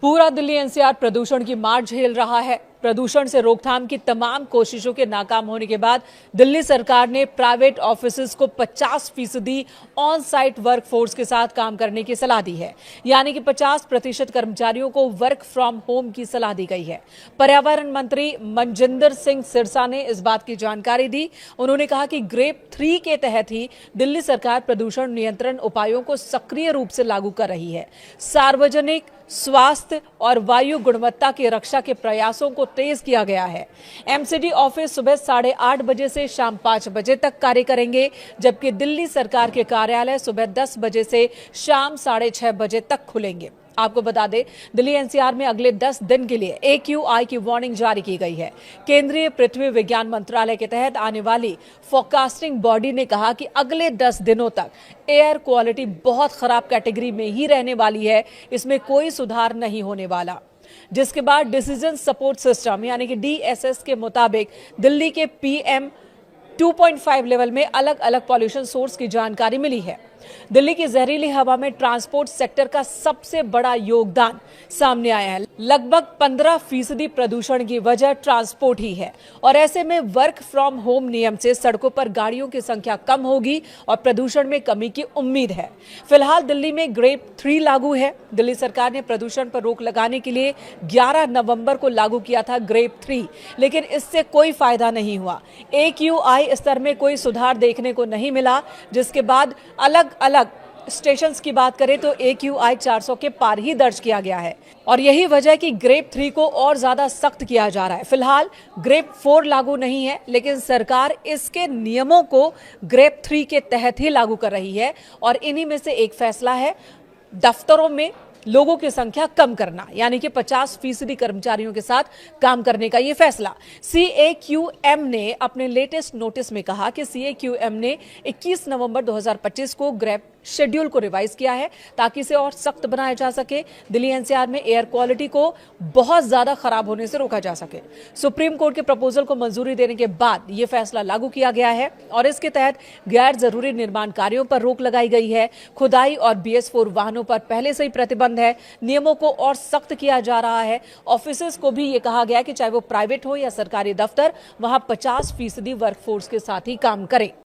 पूरा दिल्ली एनसीआर प्रदूषण की मार झेल रहा है। प्रदूषण से रोकथाम की तमाम कोशिशों के नाकाम होने के बाद दिल्ली सरकार ने प्राइवेट ऑफिसेज को 50% ऑन साइट वर्कफोर्स के साथ काम करने की सलाह दी है, यानी कि 50% कर्मचारियों को वर्क फ्रॉम होम की सलाह दी गई है। पर्यावरण मंत्री मनजिंदर सिंह सिरसा ने इस बात की जानकारी दी। उन्होंने कहा कि ग्रेप 3 के तहत ही दिल्ली सरकार प्रदूषण नियंत्रण उपायों को सक्रिय रूप से लागू कर रही है। सार्वजनिक स्वास्थ्य और वायु गुणवत्ता की रक्षा के प्रयासों को तेज किया गया है। एमसीडी ऑफिस सुबह 8:30 बजे से शाम 5 बजे तक कार्य करेंगे, जबकि दिल्ली सरकार के कार्यालय सुबह 10 बजे से शाम 6:30 बजे तक खुलेंगे। आपको बता दें, दिल्ली एनसीआर में अगले 10 दिन के लिए AQI की वार्निंग जारी की गई है। केंद्रीय पृथ्वी विज्ञान मंत्रालय के तहत आने वाली फोरकास्टिंग बॉडी ने कहा कि अगले 10 दिनों तक एयर क्वालिटी बहुत खराब कैटेगरी में ही रहने वाली है, इसमें कोई सुधार नहीं होने वाला। जिसके बाद डिसीजन सपोर्ट सिस्टम यानी कि DSS के मुताबिक दिल्ली के PM 2.5 लेवल में अलग अलग पॉल्यूशन सोर्स की जानकारी मिली है। दिल्ली की जहरीली हवा में ट्रांसपोर्ट सेक्टर का सबसे बड़ा योगदान सामने आया है। लगभग 15% प्रदूषण की वजह ट्रांसपोर्ट ही है, और ऐसे में वर्क फ्रॉम होम नियम से सड़कों पर गाड़ियों की संख्या कम होगी और प्रदूषण में कमी की उम्मीद है। फिलहाल दिल्ली में ग्रेप 3 लागू है। दिल्ली सरकार ने प्रदूषण पर रोक लगाने के लिए 11 नवंबर को लागू किया था ग्रेप 3, लेकिन इससे कोई फायदा नहीं हुआ। AQI स्तर में कोई सुधार देखने को नहीं मिला, जिसके बाद अलग अलग स्टेशन की बात करें तो AQI 400 के पार ही दर्ज किया गया है, और यही वजह है कि ग्रेप 3 को और ज्यादा सख्त किया जा रहा है। फिलहाल ग्रेप 4 लागू नहीं है, लेकिन सरकार इसके नियमों को ग्रेप 3 के तहत ही लागू कर रही है, और इन्हीं में से एक फैसला है दफ्तरों में लोगों की संख्या कम करना, यानी कि 50% कर्मचारियों के साथ काम करने का यह फैसला। CAQM ने अपने लेटेस्ट नोटिस में कहा कि CAQM ने 21 नवंबर 2025 को ग्रेप शेड्यूल को रिवाइज किया है, ताकि इसे और सख्त बनाया जा सके। दिल्ली एनसीआर में एयर क्वालिटी को बहुत ज्यादा खराब होने से रोका जा सके। सुप्रीम कोर्ट के प्रपोजल को मंजूरी देने के बाद यह फैसला लागू किया गया है, और इसके तहत गैर जरूरी निर्माण कार्यों पर रोक लगाई गई है। खुदाई और BS4 वाहनों पर पहले से ही प्रतिबंध है। नियमों को और सख्त किया जा रहा है। ऑफिसेज को भी यह कहा गया कि चाहे वो प्राइवेट हो या सरकारी दफ्तर, वहां 50% वर्कफोर्स के साथ ही काम करें।